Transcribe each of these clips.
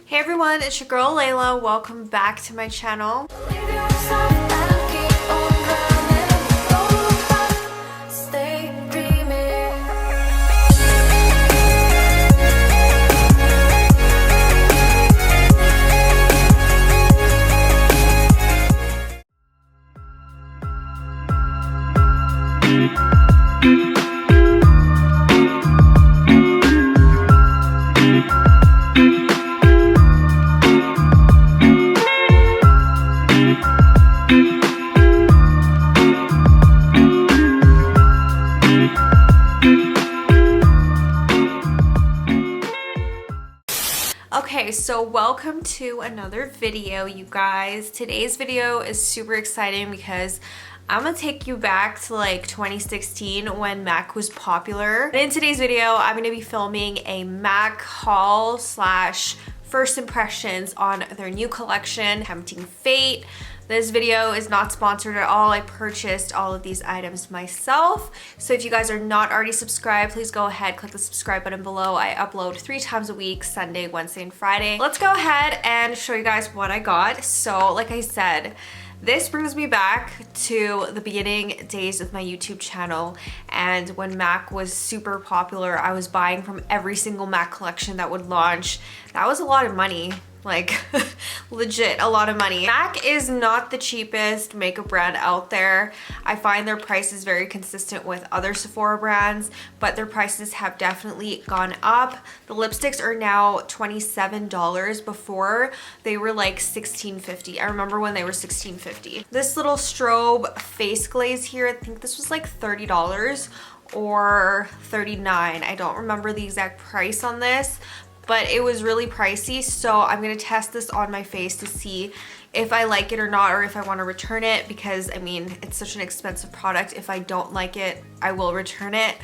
Hey everyone, it's your girl Leila. Welcome back to my channel. Okay, so welcome to another video, you guys. Today's video is super exciting because I'm gonna take you back to like 2016 when MAC was popular. In today's video, I'm gonna be filming a MAC haul slash first impressions on their new collection, Tempting Fate. This video is not sponsored at all. I purchased all of these items myself. So if you guys are not already subscribed, please go ahead, click the subscribe button below. I upload 3 times a week, Sunday, Wednesday, and Friday. Let's go ahead and show you guys what I got. So like I said, this brings me back to the beginning days of my YouTube channel, and when MAC was super popular, I was buying from every single MAC collection that would launch. That was a lot of money. Like legit a lot of money. MAC is not the cheapest makeup brand out there. I find their prices very consistent with other Sephora brands, but their prices have definitely gone up. The lipsticks are now $27. Before they were like $16.50. I remember when they were $16.50. This little strobe face glaze here, I think this was like $30 or $39. I don't remember the exact price on this, but it was really pricey, so I'm gonna test this on my face to see if I like it or not, or if I want to return it, because I mean, it's such an expensive product. If I don't like it, I will return it.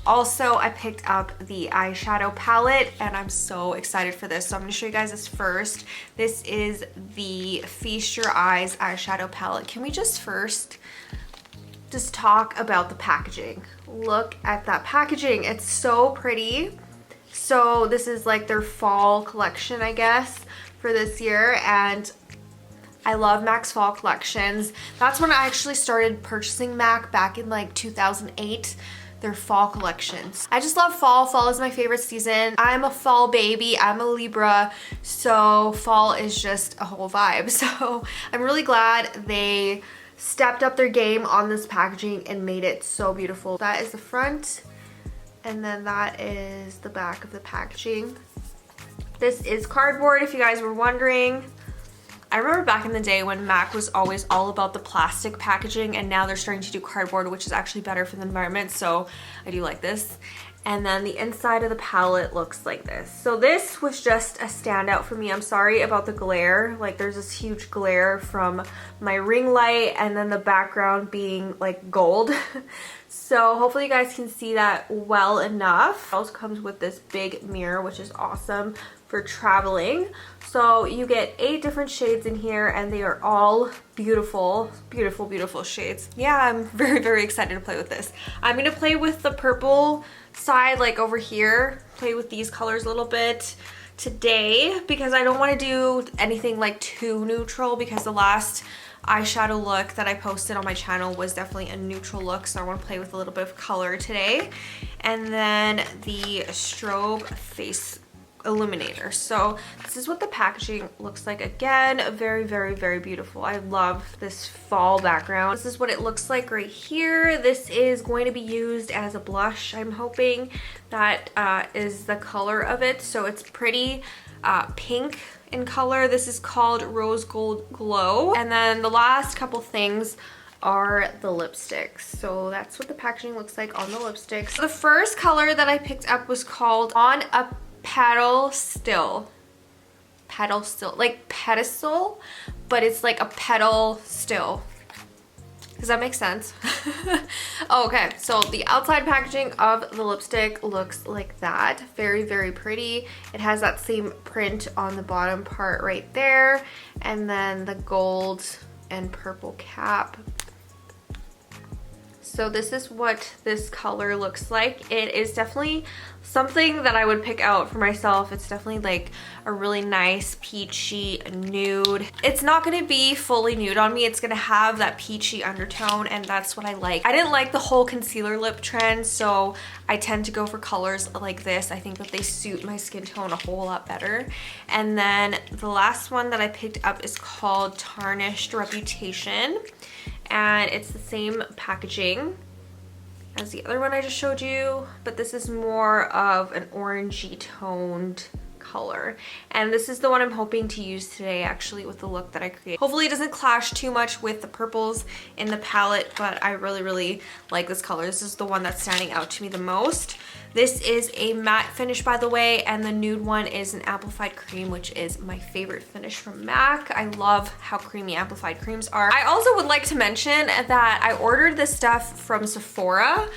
Also, I picked up the eyeshadow palette and I'm so excited for this. So I'm gonna show you guys this first. This is the Feast Your Eyes eyeshadow palette. Can we just first just talk about the packaging? Look at that packaging, it's so pretty. So this is like their fall collection, I guess, for this year, and I love MAC's fall collections. That's when I actually started purchasing MAC, back in like 2008, their fall collections. I just love fall. Fall is my favorite season. I'm a fall baby, I'm a Libra, so fall is just a whole vibe. So I'm really glad they stepped up their game on this packaging and made it so beautiful. That is the front. And then that is the back of the packaging. This is cardboard, if you guys were wondering. I remember back in the day when MAC was always all about the plastic packaging, and now they're starting to do cardboard, which is actually better for the environment, so I do like this. And then the inside of the palette looks like this. So this was just a standout for me. I'm sorry about the glare. Like, there's this huge glare from my ring light, and then the background being like gold. So hopefully you guys can see that well enough. It also comes with this big mirror, which is awesome for traveling. So you get 8 different shades in here, and they are all beautiful, beautiful, beautiful shades. Yeah, I'm very, very excited to play with this. I'm gonna play with the purple side, like over here, play with these colors a little bit today, because I don't want to do anything like too neutral, because the last eyeshadow look that I posted on my channel was definitely a neutral look, so I want to play with a little bit of color today. And then the strobe face illuminator. So this is what the packaging looks like. Again, very, very, very beautiful. I love this fall background. This is what it looks like right here. This is going to be used as a blush. I'm hoping that is the color of it. So it's pretty pink in color. This is called Rose Gold Glow. And then the last couple things are the lipsticks. So that's what the packaging looks like on the lipsticks. The first color that I picked up was called On a Pedal Still, like pedestal, but it's like a pedal still. Does that make sense? Okay, so the outside packaging of the lipstick looks like that. Very, very pretty. It has that same print on the bottom part right there, and then the gold and purple cap. So this is what this color looks like. It is definitely something that I would pick out for myself. It's definitely like a really nice peachy nude. It's not going to be fully nude on me. It's going to have that peachy undertone, and that's what I like. I didn't like the whole concealer lip trend, so I tend to go for colors like this. I think that they suit my skin tone a whole lot better. And then the last one that I picked up is called Tarnished Reputation, and it's the same packaging as the other one I just showed you, but this is more of an orangey toned color, and this is the one I'm hoping to use today actually with the look that I create. Hopefully it doesn't clash too much with the purples in the palette, but I really like this color. This is the one that's standing out to me the most. This is a matte finish, by the way, and the nude one is an amplified cream, which is my favorite finish from MAC. I love how creamy amplified creams are. I also would like to mention that I ordered this stuff from Sephora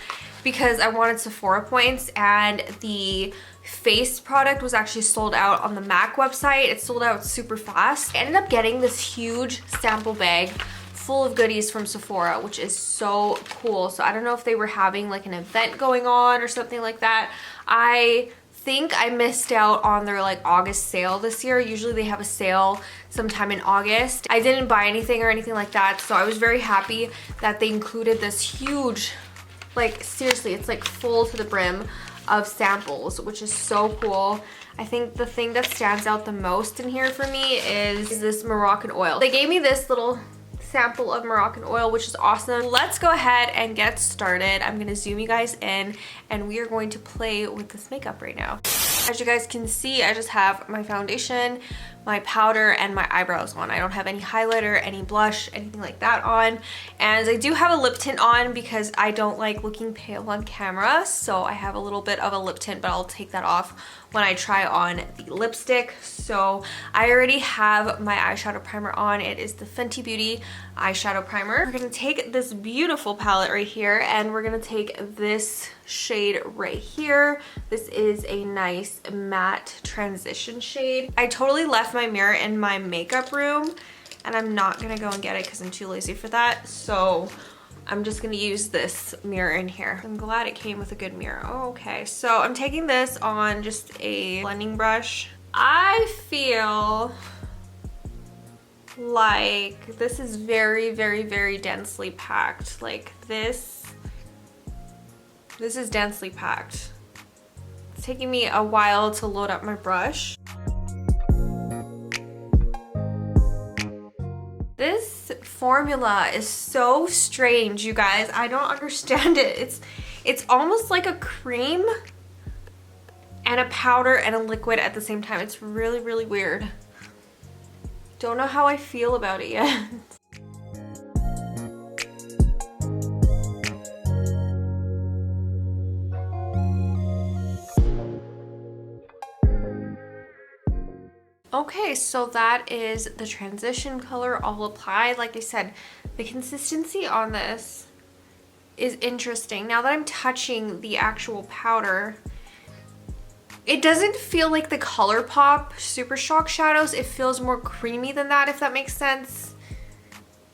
because I wanted Sephora points, and the face product was actually sold out on the MAC website. It sold out super fast. I ended up getting this huge sample bag full of goodies from Sephora, which is so cool. So I don't know if they were having like an event going on or something like that. I think I missed out on their like August sale this year. Usually they have a sale sometime in August. I didn't buy anything or anything like that, so I was very happy that they included this huge, like seriously, it's like full to the brim of samples, which is so cool. I think the thing that stands out the most in here for me is this Moroccan oil. They gave me this little sample of Moroccan oil, which is awesome. Let's go ahead and get started. I'm gonna zoom you guys in, and we are going to play with this makeup right now. As you guys can see, I just have my foundation, my powder, and my eyebrows on. I don't have any highlighter, any blush, anything like that on. And I do have a lip tint on because I don't like looking pale on camera, so I have a little bit of a lip tint, but I'll take that off when I try on the lipstick. So I already have my eyeshadow primer on. It is the Fenty Beauty eyeshadow primer. We're gonna take this beautiful palette right here, and we're gonna take this shade right here. This is a nice matte transition shade. I totally left my mirror in my makeup room, and I'm not gonna go and get it because I'm too lazy for that. So I'm just gonna use this mirror in here. I'm glad it came with a good mirror. Oh, okay, so I'm taking this on just a blending brush. I feel like this is very densely packed. Like this is densely packed. It's taking me a while to load up my brush. This formula is so strange, you guys. I don't understand it. It's almost like a cream and a powder and a liquid at the same time. It's really weird. Don't know how I feel about it yet. Okay, so that is the transition color all applied. Like I said, the consistency on this is interesting. Now that I'm touching the actual powder, it doesn't feel like the ColourPop Super Shock shadows. It feels more creamy than that, if that makes sense.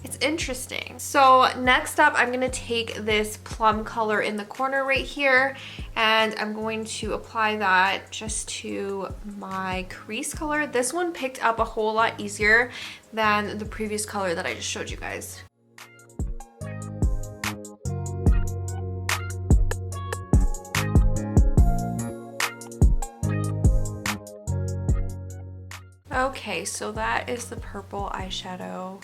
It's interesting. So next up, I'm gonna take this plum color in the corner right here, and I'm going to apply that just to my crease color. This one picked up a whole lot easier than the previous color that I just showed you guys. Okay, so that is the purple eyeshadow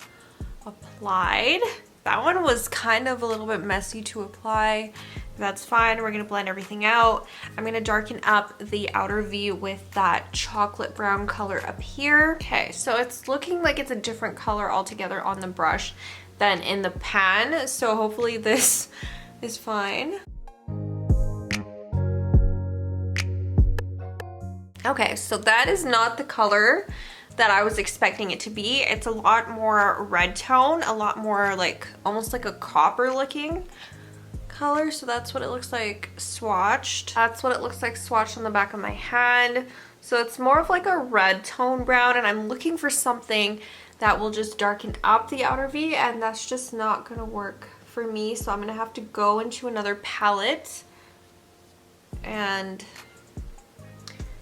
applied. That one was kind of a little bit messy to apply. That's fine. We're gonna blend everything out. I'm gonna darken up the outer V with that chocolate brown color up here. Okay, so it's looking like it's a different color altogether on the brush than in the pan, so hopefully this is fine. Okay, so that is not the color that I was expecting it to be. It's a lot more red tone, a lot more like almost like a copper looking color. So that's what it looks like swatched. That's what it looks like swatched on the back of my hand. So it's more of like a red tone brown, and I'm looking for something that will just darken up the outer V, and that's just not gonna work for me, so I'm gonna have to go into another palette and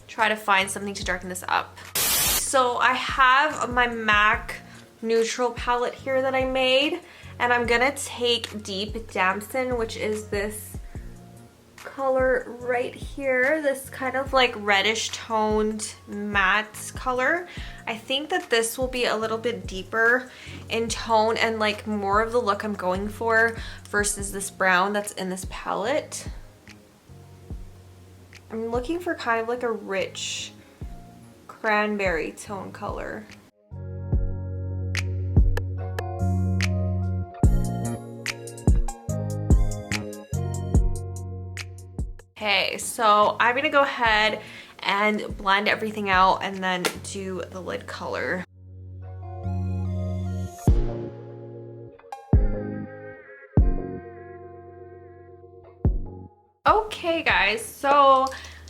try to find something to darken this up. So I have my MAC neutral palette here that I made, and I'm gonna take Deep Damson, which is this color right here, this kind of like reddish toned matte color. I think that this will be a little bit deeper in tone and like more of the look I'm going for versus this brown that's in this palette. I'm looking for kind of like a rich cranberry tone color. Okay, so I'm gonna go ahead and blend everything out and then do the lid color. Okay guys, so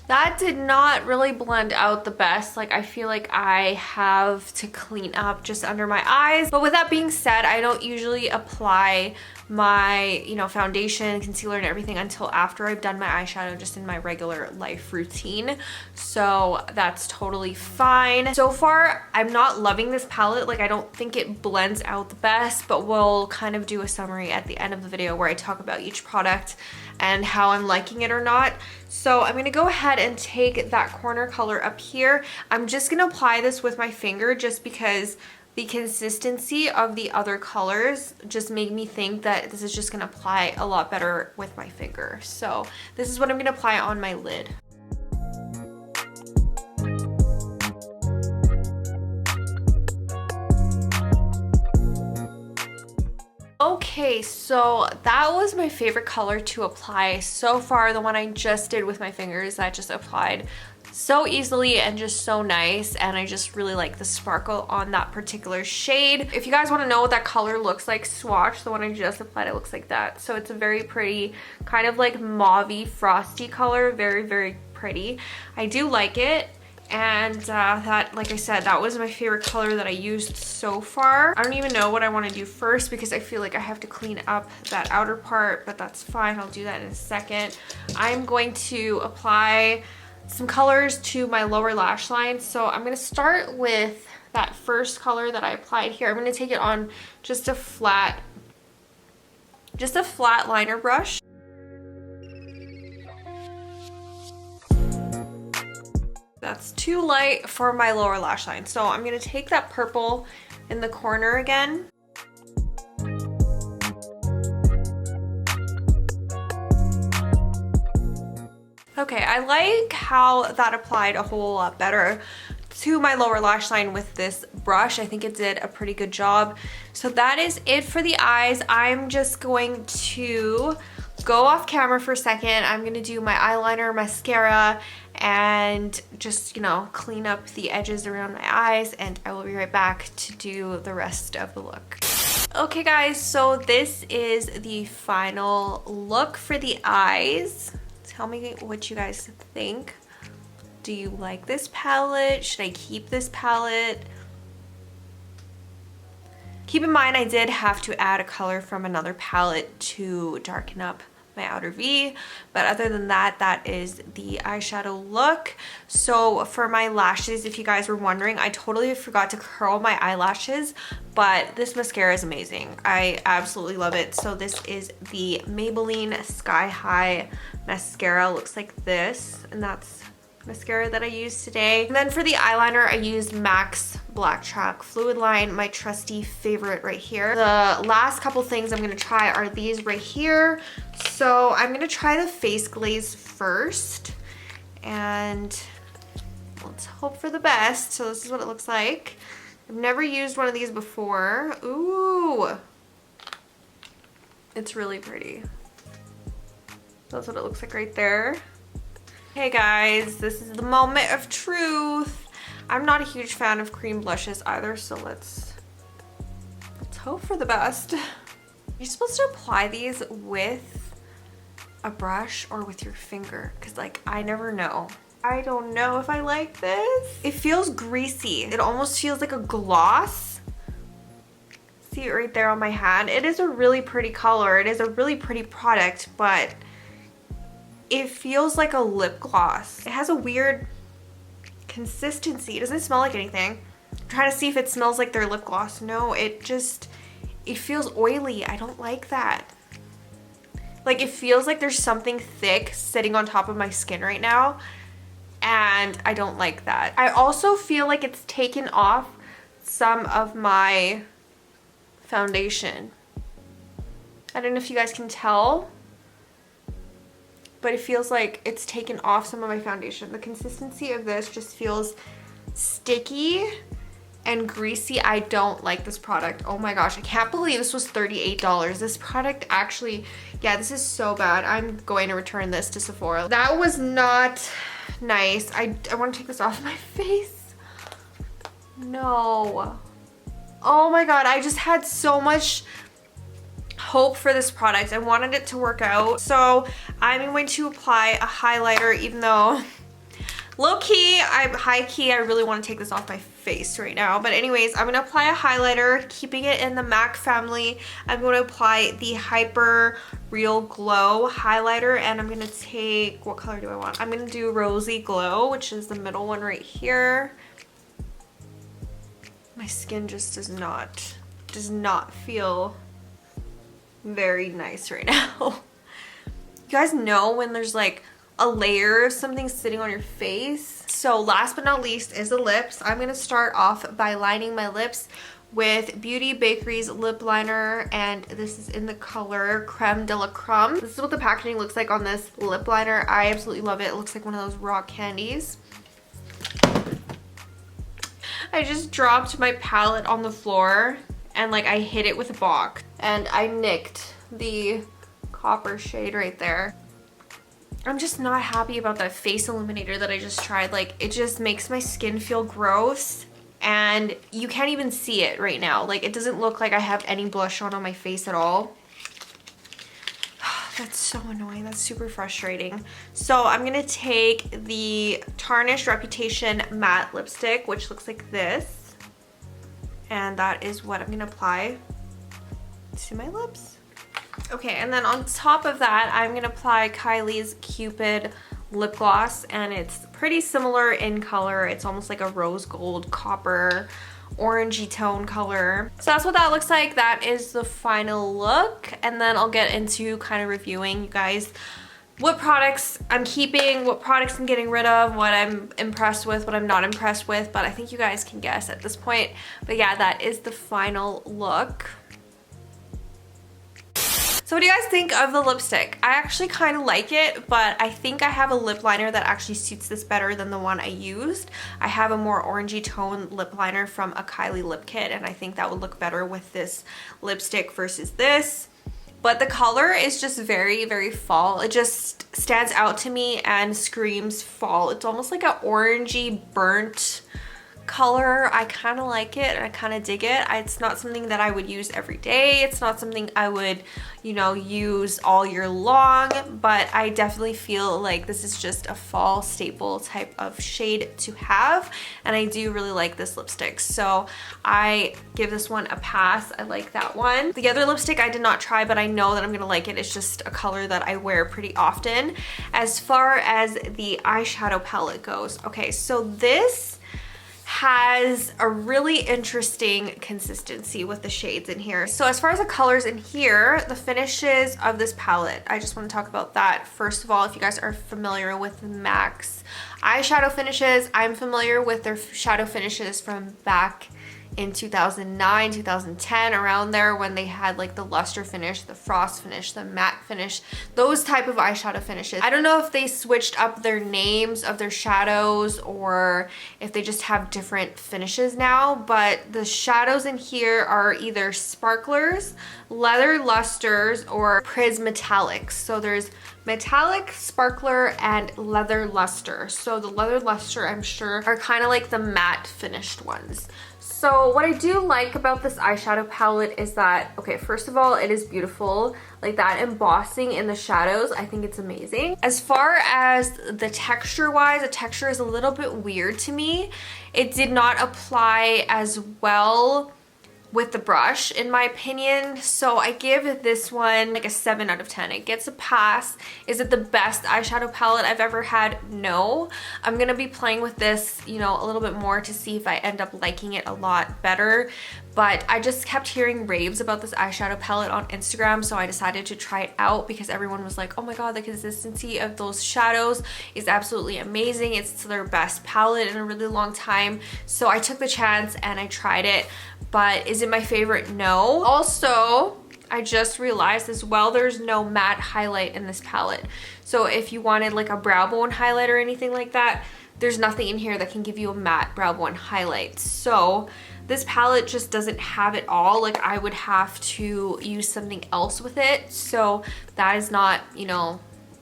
that did not really blend out the best. Like, I feel like I have to clean up just under my eyes. But with that being said, I don't usually apply my, you know, foundation, concealer, and everything until after I've done my eyeshadow just in my regular life routine. So that's totally fine. So far, I'm not loving this palette. Like, I don't think it blends out the best, but we'll kind of do a summary at the end of the video where I talk about each product and how I'm liking it or not. So I'm gonna go ahead and take that corner color up here. I'm just gonna apply this with my finger just because the consistency of the other colors just made me think that this is just gonna apply a lot better with my finger. So this is what I'm gonna apply on my lid. Okay, so that was my favorite color to apply so far. The one I just did with my fingers, that just applied so easily and just so nice, and I just really like the sparkle on that particular shade. If you guys want to know what that color looks like, swatch, the one I just applied, it looks like that. So it's a very pretty kind of like mauvey frosty color, very, very pretty. I do like it. And that, like I said, that was my favorite color that I used so far. I don't even know what I want to do first because I feel like I have to clean up that outer part, but that's fine. I'll do that in a second. I'm going to apply some colors to my lower lash line. So I'm going to start with that first color that I applied here. I'm going to take it on just a flat liner brush. That's too light for my lower lash line. So I'm gonna take that purple in the corner again. Okay, I like how that applied a whole lot better to my lower lash line with this brush. I think it did a pretty good job. So that is it for the eyes. I'm just going to go off camera for a second. I'm gonna do my eyeliner, mascara, and just, you know, clean up the edges around my eyes, and I will be right back to do the rest of the look. Okay guys, so this is the final look for the eyes. Tell me what you guys think. Do you like this palette? Should I keep this palette? Keep in mind I did have to add a color from another palette to darken up my outer V, but other than that, that is the eyeshadow look. So for my lashes, if you guys were wondering, I totally forgot to curl my eyelashes, but this mascara is amazing. I absolutely love it. So this is the Maybelline Sky High mascara. Looks like this, and that's mascara that I used today. And then for the eyeliner, I used MAC's Black Chalk Fluid Line, my trusty favorite right here. The last couple things I'm gonna try are these right here. So I'm gonna try the face glaze first, and let's hope for the best. So this is what it looks like. I've never used one of these before. Ooh, it's really pretty. That's what it looks like right there. Hey guys, this is the moment of truth. I'm not a huge fan of cream blushes either, so let's hope for the best. You're supposed to apply these with a brush or with your finger, because like I never know. I don't know if I like this. It feels greasy. It almost feels like a gloss. See it right there on my hand. It is a really pretty color. It is a really pretty product, but it feels like a lip gloss. It has a weird consistency. It doesn't smell like anything. I'm trying to see if it smells like their lip gloss. No, it feels oily. I don't like that. Like, it feels like there's something thick sitting on top of my skin right now, and I don't like that. I also feel like it's taken off some of my foundation. I don't know if you guys can tell, but it feels like it's taken off some of my foundation. The consistency of this just feels sticky and greasy. I don't like this product. Oh my gosh, I can't believe this was $38. This product actually, yeah, this is so bad. I'm going to return this to Sephora. That was not nice. I want to take this off my face. No. Oh my god, I just had so much hope for this product. I wanted it to work out. So I'm going to apply a highlighter, even though low-key, high-key, I really want to take this off my face right now. But anyways, I'm going to apply a highlighter, keeping it in the MAC family. I'm going to apply the Hyper Real Glow highlighter, and I'm going to take, what color do I want? I'm going to do Rosy Glow, which is the middle one right here. My skin just does not feel very nice right now. You guys know when there's like a layer of something sitting on your face. So last but not least is the lips. I'm going to start off by lining my lips with Beauty Bakery's lip liner, and this is in the color Creme de la Creme. This is what the packaging looks like on this lip liner. I absolutely love it. It looks like one of those rock candies. I just dropped my palette on the floor and like I hit it with a box, and I nicked the copper shade right there. I'm just not happy about that face illuminator that I just tried. Like, it just makes my skin feel gross, and you can't even see it right now. Like, it doesn't look like I have any blush on my face at all. That's so annoying. That's super frustrating. So I'm gonna take the Tarnished Reputation matte lipstick, which looks like this, and that is what I'm gonna apply to my lips. Okay, and then on top of that, I'm gonna apply Kylie's Cupid lip gloss, and it's pretty similar in color. It's almost like a rose gold, copper, orangey tone color. So that's what that looks like. That is the final look, and then I'll get into kind of reviewing, you guys, what products I'm keeping, what products I'm getting rid of, what I'm impressed with, what I'm not impressed with, but I think you guys can guess at this point. But yeah, that is the final look. So what do you guys think of the lipstick? I actually kind of like it, but I think I have a lip liner that actually suits this better than the one I used. I have a more orangey tone lip liner from a Kylie lip kit, and I think that would look better with this lipstick versus this. But the color is just very, very fall. It just stands out to me and screams fall. It's almost like an orangey burnt color. I kind of like it and I kind of dig it. It's not something that I would use every day. It's not something I would, you know, use all year long, but I definitely feel like this is just a fall staple type of shade to have, and I do really like this lipstick. So I give this one a pass. I like that one. The other lipstick I did not try, but I know that I'm gonna like it. It's just a color that I wear pretty often. As far as the eyeshadow palette goes, okay, so this has a really interesting consistency with the shades in here. So as far as the colors in here, the finishes of this palette, I just want to talk about that. First of all, if you guys are familiar with MAC's eyeshadow finishes, I'm familiar with their shadow finishes from back in 2009, 2010, around there, when they had like the luster finish, the frost finish, the matte finish, those type of eyeshadow finishes. I don't know if they switched up their names of their shadows or if they just have different finishes now, but the shadows in here are either sparklers, leather lusters, or prismetallics. So there's metallic, sparkler, and leather luster. So the leather luster, I'm sure, are kind of like the matte finished ones. So what I do like about this eyeshadow palette is that, okay, first of all, it is beautiful. Like that embossing in the shadows, I think it's amazing. As far as the texture wise, the texture is a little bit weird to me. It did not apply as well with the brush in my opinion. So I give this one like a 7 out of 10. It gets a pass. Is it the best eyeshadow palette I've ever had? No. I'm gonna be playing with this, you know, a little bit more to see if I end up liking it a lot better. But I just kept hearing raves about this eyeshadow palette on Instagram, so I decided to try it out because everyone was like, oh my god, the consistency of those shadows is absolutely amazing. It's their best palette in a really long time. So I took the chance and I tried it. But is it my favorite? No. Also, I just realized as well, there's no matte highlight in this palette. So if you wanted like a brow bone highlight or anything like that, there's nothing in here that can give you a matte brow bone highlight. So this palette just doesn't have it all. Like I would have to use something else with it. So that is not, you know,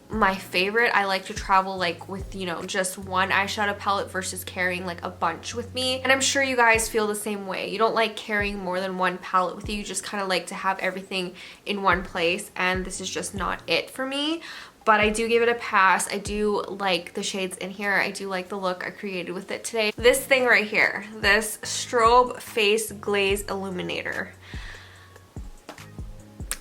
my favorite. I like to travel like with, you know, just one eyeshadow palette versus carrying like a bunch with me. And I'm sure you guys feel the same way. You don't like carrying more than one palette with you. You just kind of like to have everything in one place. And this is just not it for me. But I do give it a pass. I do like the shades in here. I do like the look I created with it today. This thing right here, this Strobe Face Glaze Illuminator.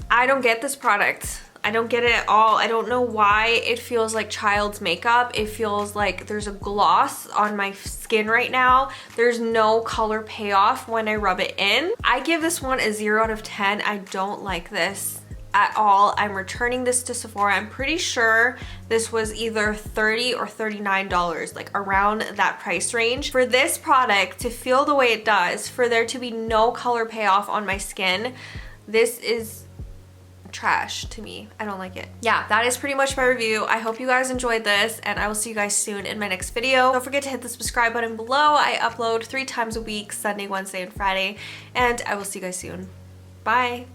I don't get this product. I don't get it at all. I don't know why it feels like child's makeup. It feels like there's a gloss on my skin right now. There's no color payoff when I rub it in. I give this one a 0 out of 10. I don't like this at all. I'm returning this to Sephora. I'm pretty sure this was either $30 or $39, like around that price range. For this product to feel the way it does, for there to be no color payoff on my skin, this is trash to me. I don't like it. Yeah, that is pretty much my review. I hope you guys enjoyed this, and I will see you guys soon in my next video. Don't forget to hit the subscribe button below. I upload 3 times a week, Sunday, Wednesday, and Friday, and I will see you guys soon. Bye.